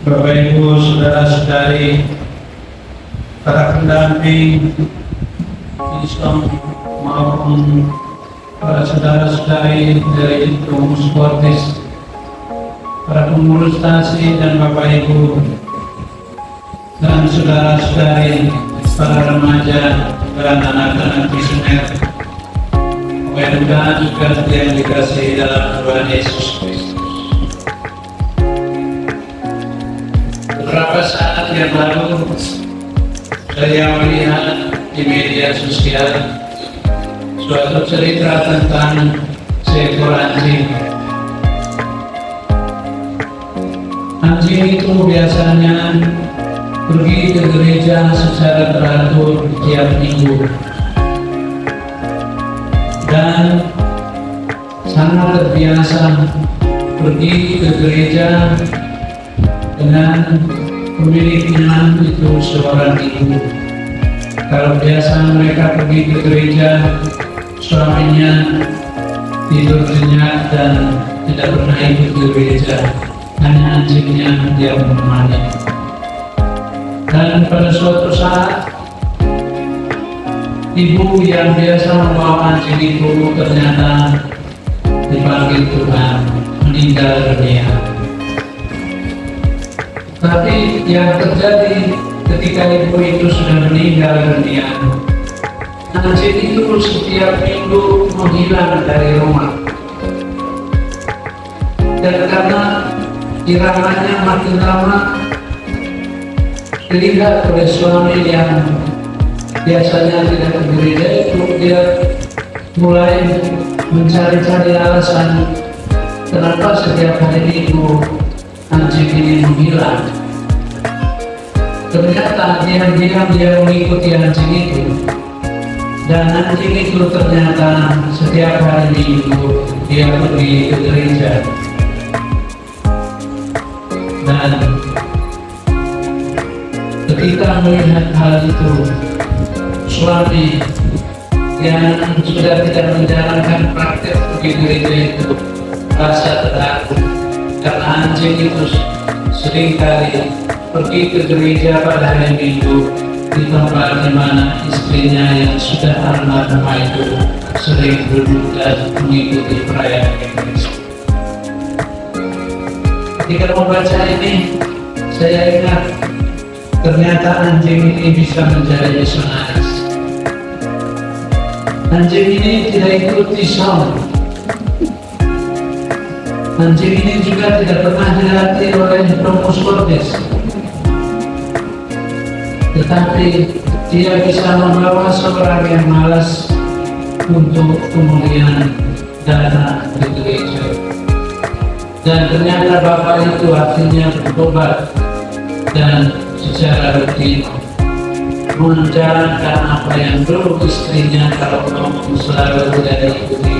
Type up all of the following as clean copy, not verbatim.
Bapak Ibu, saudara-saudari, para pendamping Islam maupun para saudara-saudari dari Rumus Sportis, para pengurus stasi dan Bapak Ibu dan saudara-saudari, para remaja dan anak-anak misioner, mudah-mudahan juga yang dikasihi dalam Tuhan Yesus Kristus. Beberapa saat yang lalu saya melihat di media sosial suatu cerita tentang seekor anjing. Anjing itu biasanya pergi ke gereja secara teratur tiap minggu dan sangat terbiasa pergi ke gereja dengan pemiliknya itu seorang ibu. Kalau biasa mereka pergi ke gereja, suaminya tidur nyenyak dan tidak pernah ikut ke gereja, hanya anjingnya dia menemani. Dan pada suatu saat, ibu yang biasa membawa anjing itu ternyata dipanggil Tuhan, meninggal dunia. Tapi yang terjadi ketika ibu itu sudah meninggal dunia, anjing itu setiap minggu menghilang dari rumah. Dan karena iramanya makin lama dilihat oleh suami yang biasanya tidak ke gereja itu, dia mulai mencari-cari alasan kenapa setiap hari minggu anjing ini menghilang. Ternyata diam-diam dia mengikuti anjing itu, dan anjing itu ternyata setiap hari minggu dia pergi ke gereja. Dan ketika melihat hal itu, suami yang sudah tidak menjalankan praktek pergi gereja itu merasa takut, karena anjing itu seringkali pergi ke gereja pada hari Minggu di tempat di mana istrinya yang sudah almarhumah itu sering duduk dan mengikuti perayaan Ekaristi. Ketika membaca ini, saya ingat ternyata anjing ini bisa menjadi misionaris. Anjing ini tidak ikuti sound. Anjing ini juga tidak pernah dilatih oleh Rumus Sportis, tetapi dia bisa membawa seorang yang malas untuk kemudian dana di gereja. Dan ternyata bapak itu akhirnya bertobat dan secara rutin menjalankan apa yang dulu istrinya kalau ngomong selalu tidak diikuti.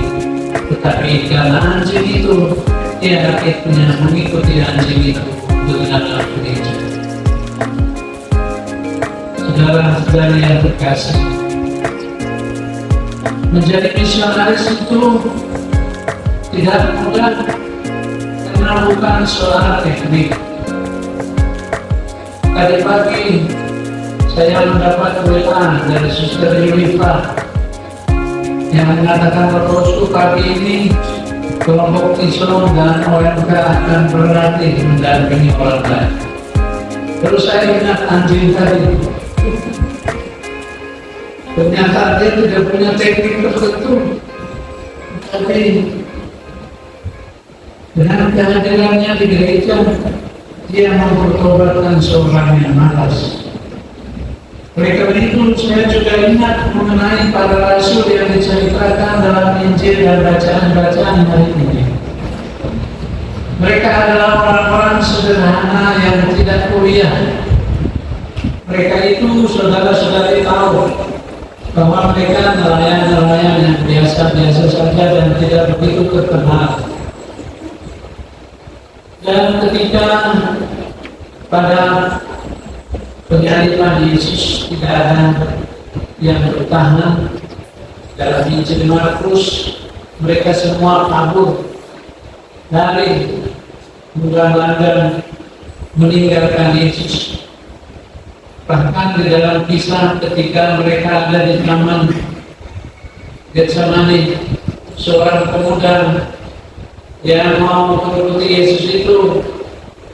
Tetapi karena anjing itu, dia akhirnya mengikuti anjing itu dengan gereja. Saudara-saudari yang terkasih, menjadi misionaris itu tidak mudah karena bukan soal teknik. Tadi pagi saya mendapat WA dari Suster Yulifa yang mengatakan bahwa pagi ini kelompok Islam dan OMK akan berlatih mendampingi orang lain. Terus saya ingat anjing tadi. Ternyata dia tidak punya teknik tertentu, tapi dengan kehadirannya di gereja, dia mempertobatkan seorang yang malas. Oleh karena itu, saya juga ingat mengenai para rasul yang diceritakan dalam Injil dan bacaan-bacaan hari ini. Mereka adalah orang-orang sederhana yang tidak kuliah. Mereka itu saudara-saudari tahu bahwa mereka nelayan-nelayan yang biasa-biasa saja dan tidak begitu terkenal. Dan ketika pada penyaliban Yesus tidak ada yang bertahan dalam Injil Markus, mereka semua kabur dari menggambarkan meninggalkan Yesus. Bahkan di dalam kisah ketika mereka ada di taman Getsemani, seorang pemuda yang mau mengikuti Yesus itu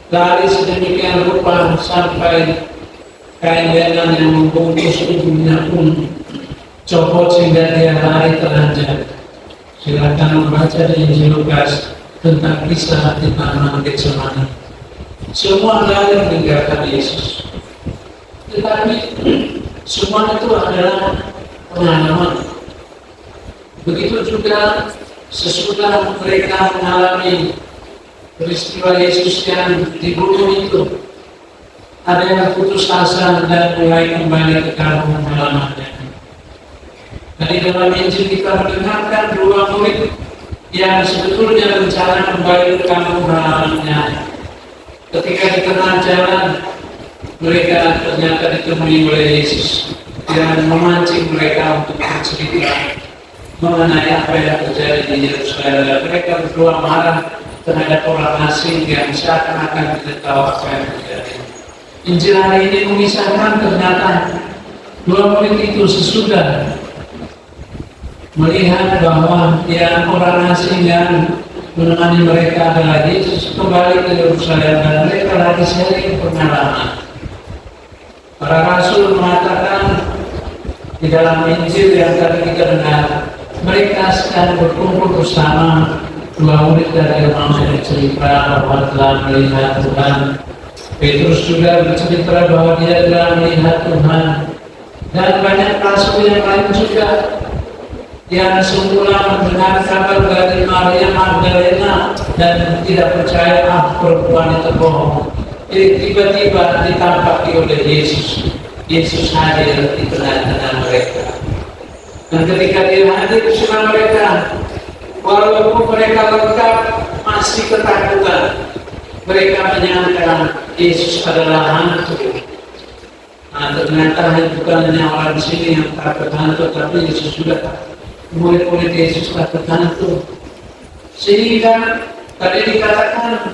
lari sedemikian rupa sampai kain lenan yang membungkus tubuhnya pun copot sehingga dia lari telanjang. Silakan membaca di Injil Lukas tentang kisah di taman Getsemani. Semua lari meninggalkan Yesus. Tetapi semua itu adalah pengalaman. Begitu juga sesudah mereka mengalami peristiwa Yesus yang dibunuh itu, ada yang putus asa dan mulai kembali ke kampung halamannya. Dan di dalam Injil kita mendengarkan dua murid yang sebetulnya rencana kembali ke kampung halamannya. Ketika di tengah jalan, mereka ternyata ditemui oleh Yesus yang memancing mereka untuk bercerita mengenai apa yang terjadi di Yerusalem. Mereka berdua marah terhadap orang asing yang seakan-akan tidak tahu apa yang terjadi. Injil hari ini mengisahkan ternyata dua murid itu sesudah melihat bahwa yang orang asing yang menemani mereka adalah Yesus kembali ke Yerusalem dan mereka lagi sharing pengalaman. Para rasul mengatakan di dalam Injil yang tadi kita dengar, mereka sedang berkumpul bersama dua murid dari Emmaus yang bercerita bahwa telah melihat Tuhan. Petrus juga bercerita bahwa dia telah melihat Tuhan, dan banyak rasul yang lain juga yang semula mendengar kabar dari Maria Magdalena dan tidak percaya perempuan itu bohong. Tiba-tiba ditampaki oleh Yesus. Yesus hadir di tengah-tengah mereka. Dan ketika dia hadir bersama mereka, walaupun mereka lengkap masih ketakutan, mereka menyangka Yesus adalah hantu. Nah, ternyata bukan hanya orang di sini yang takut hantu, tapi Yesus juga murid-murid Yesus takut hantu. Sehingga tadi dikatakan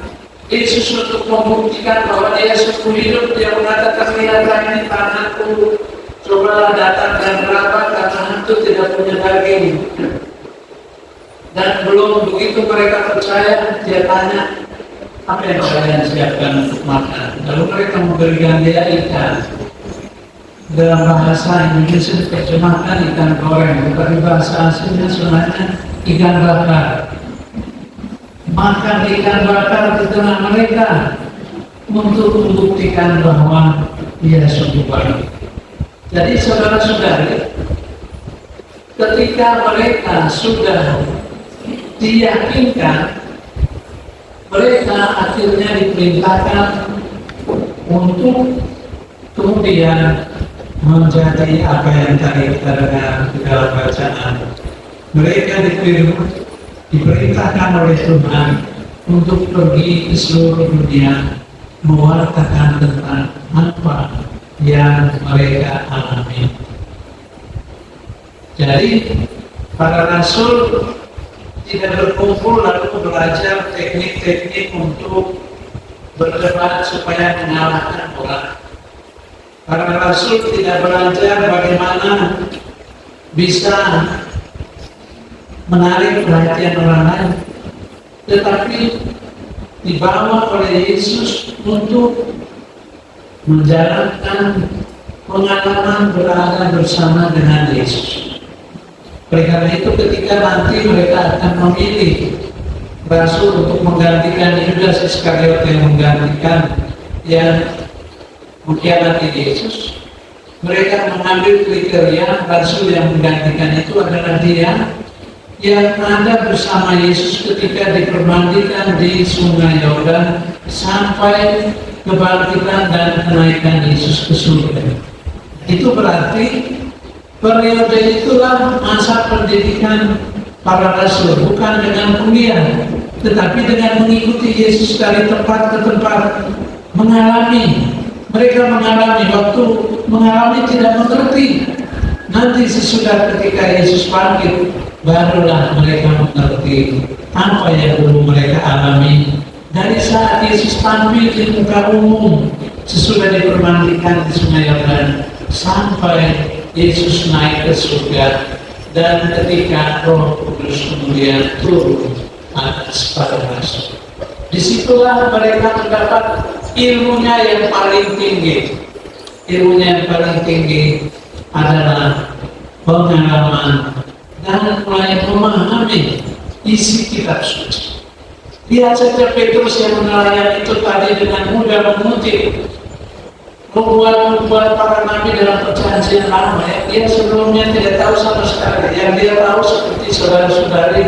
Yesus untuk membuktikan bahwa dia sungguh hidup, dia mengatakan, lihatlah ini tanganku, cobalah datang dan berapa karena hantu tidak punya daging. Dan belum begitu mereka percaya, dia tanya, apa yang kalian siapkan untuk makan? Lalu mereka memberikan dia ikan. Dalam bahasa Indonesia diterjemahkan ikan goreng, tetapi bahasa aslinya sebenarnya ikan bakar. Makan ikan bakar di tengah mereka untuk membuktikan bahwa dia sungguh baik. Jadi saudara-saudari, ketika mereka sudah diyakinkan, mereka akhirnya diperintahkan untuk kemudian menjadi apa yang tadi kita dengar di dalam bacaan. Mereka diperintahkan oleh Tuhan untuk pergi ke seluruh dunia mewartakan tentang apa yang mereka alami. Jadi para rasul tidak berkumpul lalu belajar teknik-teknik untuk berdebat supaya mengalahkan orang. Para rasul tidak belajar bagaimana bisa menarik perhatian orang lain, tetapi dibawa oleh Yesus untuk menjalankan pengalaman berada bersama dengan Yesus. Oleh karena itu ketika nanti mereka akan memilih rasul untuk menggantikan Yudas Iskariot yang menggantikan yang mengkhianati Yesus, mereka mengambil kriteria rasul yang menggantikan itu adalah dia yang ada bersama Yesus ketika dipermandikan di Sungai Yordan sampai kebangkitan dan kenaikan Yesus ke surga. Itu berarti periode itulah masa pendidikan para rasul, bukan dengan kuliah, tetapi dengan mengikuti Yesus dari tempat ke tempat, mengalami. Mereka mengalami, waktu mengalami tidak mengerti. Nanti sesudah ketika Yesus bangkit, barulah mereka mengerti apa yang dulu mereka alami Dari saat Yesus tampil di muka umum sesudah dipermandikan di Sungai Yordan sampai Yesus naik ke surga dan ketika Roh Kudus kemudian turun atas para rasul. Disitulah mereka mendapat ilmunya yang paling tinggi. Ilmunya yang paling tinggi adalah pengalaman dan mulai memahami isi kitab suci. Lihat saja Petrus yang nelayan itu tadi dengan mudah mengutip membuat para nabi dalam perjanjian lama. Dia sebelumnya tidak tahu sama sekali. Yang dia tahu seperti saudara-saudari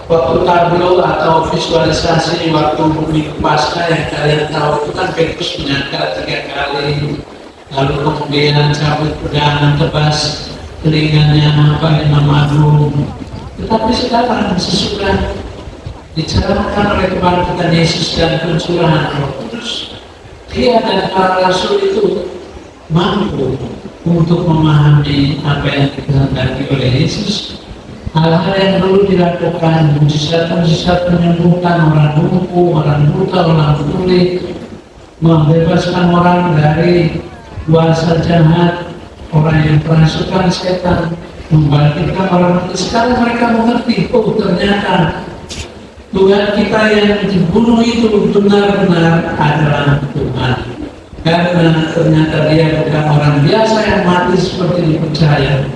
waktu tablo atau visualisasi waktu Minggu Paskah yang kalian tahu itu kan Petrus menyangka 3 kali, lalu kemudian cabut pegangan tebas telinganya Imam Agung. Tetapi sekarang sesudah dicerahkan oleh kebangkitan Yesus dan pencurahan Roh Kudus, dia dan para rasul itu mampu untuk memahami apa yang dikehendaki oleh Yesus. Hal-hal yang dulu dilakukan, mujizat-mujizat menyembuhkan orang lumpuh, orang buta, orang tuli, membebaskan orang dari kuasa jahat, orang yang kerasukan setan, membangkitkan orang mati. Sekarang mereka mengerti, oh ternyata Tuhan kita yang dibunuh itu benar-benar adalah Tuhan. Karena ternyata dia bukan orang biasa yang mati seperti dipercaya.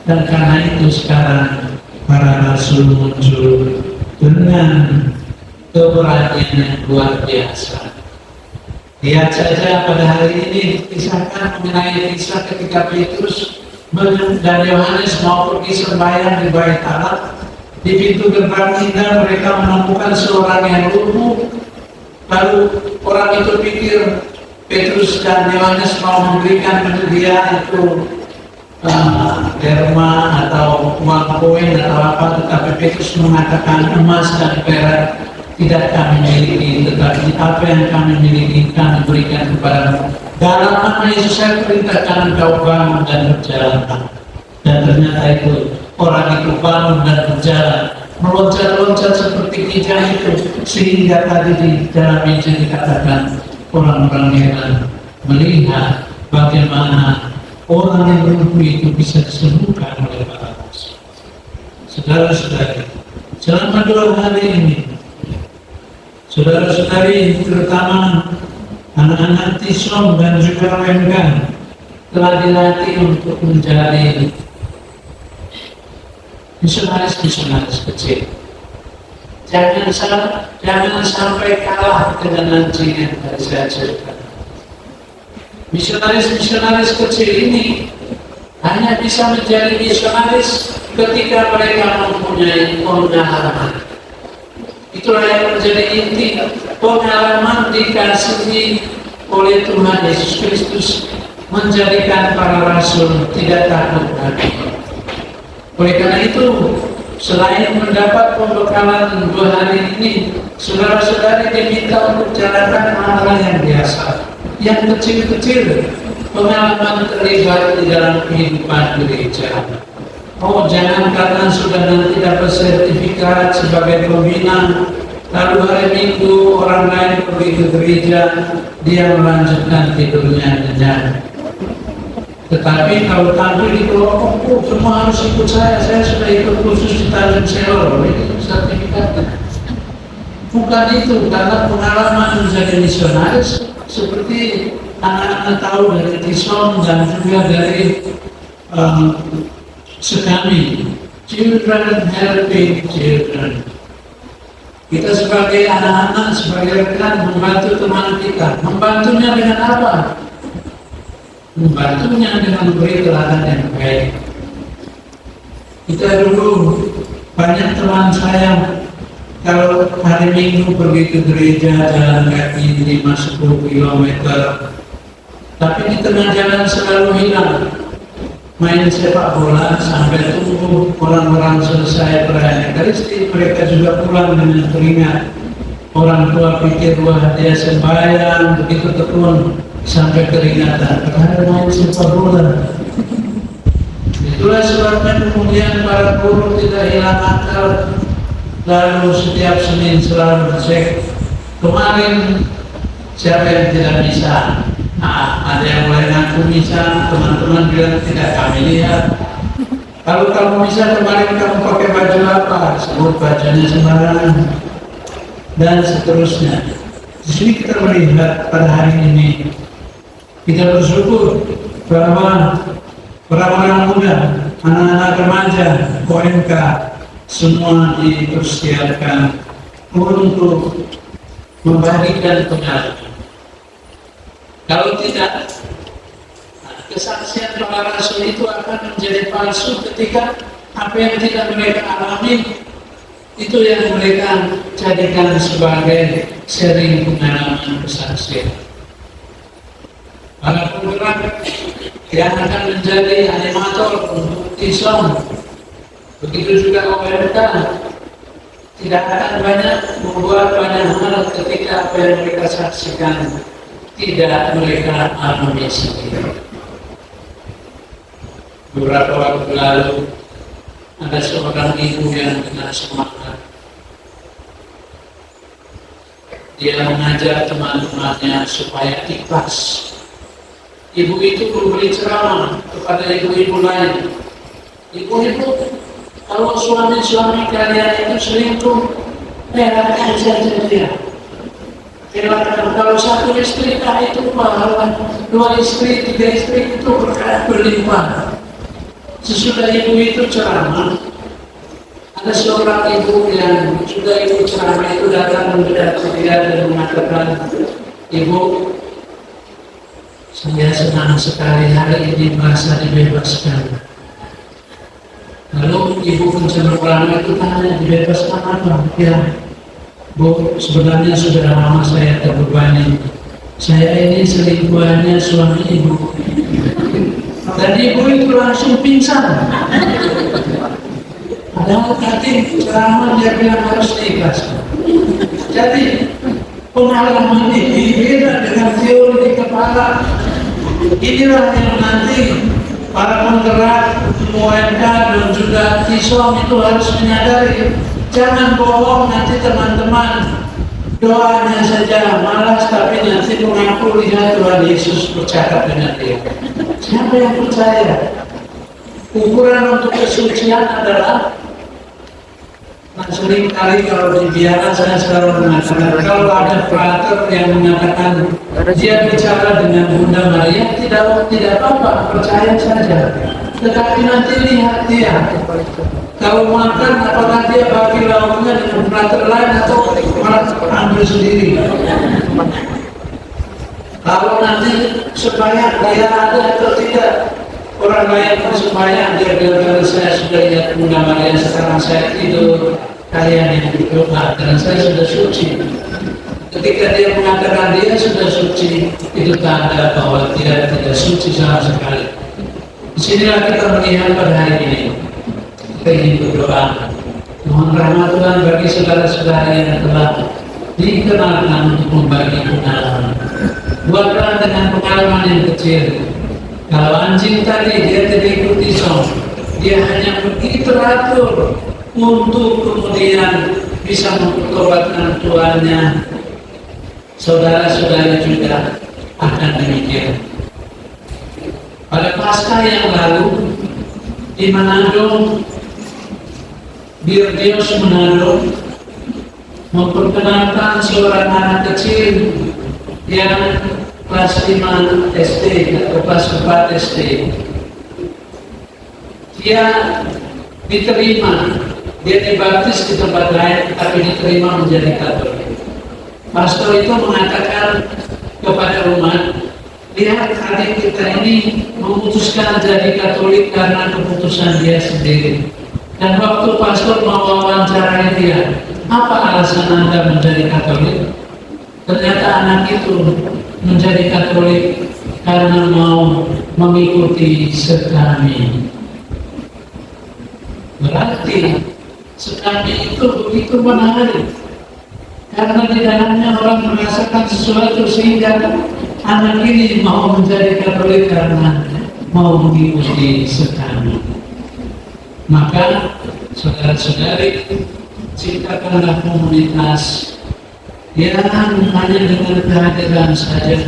Dan karena itu sekarang para rasul muncul dengan keberanian yang luar biasa. Lihat saja pada hari ini dikisahkan mengenai kisah ketika Petrus dan Yohanes mau pergi sembahyang di Bait Allah. Di pintu gerbang indah mereka menemukan seorang yang lumpuh. Lalu orang itu pikir Petrus dan Yohanes mau memberikan dia itu derma atau uang koin atau apa, tetapi Petrus mengatakan emas dan perak tidak kami miliki, tetapi apa yang kami miliki kami berikan kepadamu. Dalam nama Yesus saya perintahkan engkau bangun dan berjalan. Dan ternyata itu orang itu bangun dan berjalan, meloncat-loncat seperti kijang itu, sehingga tadi di dalam Injil dikatakan orang-orang heran melihat bagaimana orang yang lumpuh itu bisa disembuhkan oleh para rasul. Saudara-saudari, selama 2 hari ini, saudara-saudari terutama anak-anak Tisom dan juga Renggan telah dilatih untuk menjadi misionaris kecil. Jangan sampai kalah dengan nanti yang tadi saya ceritakan. Misionaris kecil ini hanya bisa menjadi misionaris ketika mereka mempunyai pengalaman. Itulah yang menjadi inti, pengalaman dikasihi oleh Tuhan Yesus Kristus menjadikan para rasul tidak takut lagi. Oleh karena itu, selain mendapat pembekalan 2 hari ini, saudara-saudari diminta untuk jalankan hal-hal yang biasa, yang kecil-kecil, pengalaman terlibat di dalam kehidupan gereja. Oh, jangan karena sudah nanti dapat sertifikat sebagai pembina, lalu hari Minggu orang lain pergi ke gereja, dia melanjutkan tidurnya nyenyak. Tetapi kalau tampil di kelompok, oh, semua harus ikut saya sudah ikut khusus di Tanjung Selor, itu sertifikatnya. Bukan itu, karena pengalaman menjadi misionaris seperti anak-anak tahu dari Tisom dan juga dari Sekami, Children Helping Children. Kita sebagai anak-anak, sebagai rekan membantu teman kita. Membantunya dengan apa? Membantunya dengan memberi teladan yang baik. Kita dulu banyak teman saya kalau hari Minggu pergi ke gereja jalan kaki 5-10 km, tapi di tengah jalan selalu hilang. Main sepak bola sampai tunggu orang-orang selesai perayaan Ekaristi, mereka juga pulang dengan keringat. Orang tua pikir wah dia sembahyang begitu tekun sampai keringatan, padahal main sepak bola. Itulah sebabnya kemudian para guru tidak hilang akal lalu setiap Senin selalu cek. Kemarin siapa yang tidak bisa? Nah, ada yang mulai ngaku bisa, teman-teman bilang tidak kami lihat. Kalau kamu bisa, kemarin kamu pakai baju apa? Sebut bajunya sembarangan dan seterusnya. Di sini kita melihat pada hari ini kita bersyukur bahwa orang-orang muda, anak-anak remaja, OMK semua dipersiapkan untuk membagikan kebenaran. Kalau tidak, kesaksian para rasul itu akan menjadi palsu ketika apa yang tidak mereka alami itu yang mereka jadikan sebagai sharing pengalaman kesaksian. Para penggerak yang akan menjadi animator untuk Islam, begitu juga OMK, tidak akan banyak membuat banyak hal ketika apa yang mereka saksikan tidak mereka alami sendiri. Beberapa waktu lalu ada seorang ibu yang dengan semangat dia mengajak teman-temannya supaya ikhlas. Ibu itu memberi ceramah kepada ibu-ibu lain. Ibu-ibu, kalau suami-suami kalian itu selingkuh, herankan saja dia. Kalau satu istri itu pahala, 2 istri, 3 istri itu berlimpah. Sesudah ibu itu ceramah, ada seorang ibu yang sudah ibu ceramah itu datang mendekati dia dan mengatakan, "Ibu, saya senang sekali hari ini merasa dibebaskan." Lalu ibu penceramah itu tanya, "Dibebaskan apa?" "Ya, Bu, sebenarnya sudah lama saya terbebani. Saya ini selingkuhannya suami ibu." Dan ibu itu langsung pingsan. Padahal tadi ceramah dia bilang harus diikhlaskan. Jadi pengalaman ini beda dengan teori di kepala. Inilah yang nanti para penggerak OMK dan juga Islam itu harus menyadari. Jangan bohong nanti teman-teman, doanya saja malas tapi nanti mengaku lihat Tuhan Yesus bercakap dengan dia. Siapa yang percaya? Ukuran untuk kesucian adalah, sering kali kalau di biara saya selalu mengatakan, kalau ada frater yang mengatakan dia bicara dengan Bunda Maria, tidak apa-apa, percaya saja. Tetapi nanti lihat dia, kalau makan apakah dia bagi lauknya dengan frater lain atau malah ambil sendiri. Kalau nanti sembahyang dia ada atau tidak, orang lain sembahyang dia bilang, saya sudah lihat Bunda Maria, sekarang saya tidur, kalian yang berdoa karena saya sudah suci. Ketika dia mengatakan dia sudah suci, itu tanda bahwa dia tidak suci sama sekali. Disinilah kita melihat pada hari ini kita ingin berdoa, mohon rahmat Tuhan bagi saudara-saudara yang telah dikenalkan untuk membagi pengalaman. Buatlah dengan pengalaman yang kecil. Kalau anjing tadi dia tidak ikut Islam, dia hanya pergi teratur untuk kemudian bisa mempertobatkan tuannya. Saudara-saudara juga akan demikian. Pada Paskah yang lalu di Manado, Birdios Manado memperkenalkan seorang anak kecil yang kelas 5 SD atau kelas 4 SD. Dia diterima, dia dibaptis di tempat lain, tapi diterima menjadi Katolik. Pastor itu mengatakan kepada umat, lihat adik kita ini memutuskan jadi Katolik karena keputusan dia sendiri. Dan waktu pastor mewawancarai dia, apa alasan Anda menjadi Katolik? Ternyata anak itu menjadi Katolik karena mau mengikuti sekami. Berarti sekami itu begitu menarik, karena di dalamnya orang merasakan sesuatu sehingga anak ini mau menjadi Katolik karena mau mengikuti sekami. Maka saudara-saudari, ciptakanlah komunitas yang hanya dengan kehadiran saja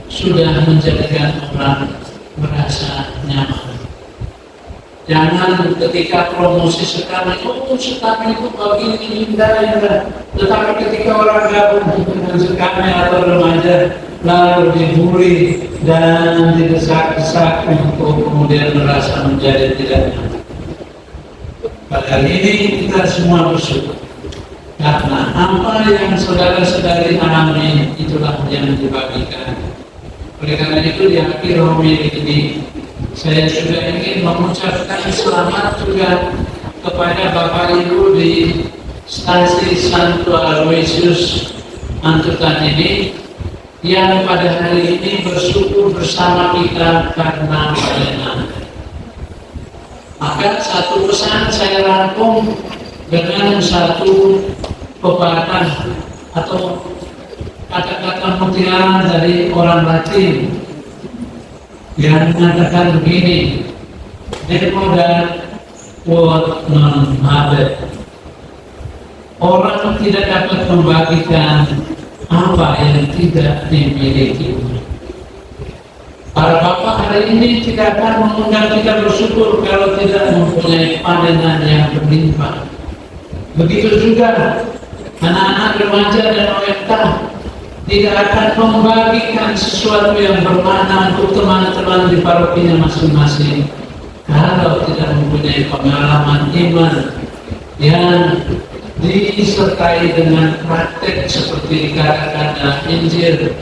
sudah menjadikan orang merasa nyaman. Jangan ketika promosi sekarang, oh sekarang itu begini indah, tetapi ketika orang gabung dengan sekarang atau remaja lalu dibully dan didesak-desak untuk kemudian merasa menjadi tidak nyaman. Padahal ini kita semua bersyukur karena apa yang saudara-saudari alami itulah yang dibagikan. Oleh karena itu di akhir homili ini saya juga ingin mengucapkan selamat juga kepada Bapak Ibu di stasi Santo Aloysius Antutan ini yang pada hari ini bersyukur bersama kita karena pelayanan. Maka satu pesan saya rangkum dengan satu pepatah atau kata-kata mutiara dari orang Latin yang mengatakan begini, demo dan quod non habet. Orang tidak dapat membagikan apa yang tidak dimiliki. Para bapak hari ini tidak akan mengundang kita bersyukur kalau tidak mempunyai panenan yang berlimpah. Begitu juga anak-anak remaja dan OMK tidak akan membagikan sesuatu yang bermakna untuk teman-teman di parokinya masing-masing kalau tidak mempunyai pengalaman iman yang disertai dengan praktek seperti kata-kata Injil,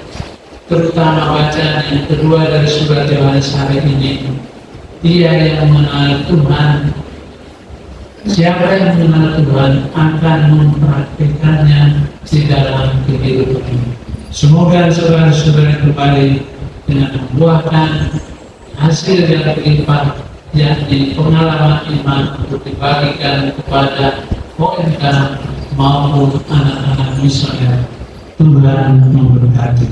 terutama bacaan yang kedua dari surat Yohanes hari ini. Dia yang mengenal Tuhan, siapa yang mengenal Tuhan akan mempraktikannya di dalam kehidupan. Semoga saudara-saudara kembali dengan membuahkan hasil yang berlimpah, yakni pengalaman iman untuk dibagikan kepada OMK maupun anak-anak misalnya. Tuhan memberkati.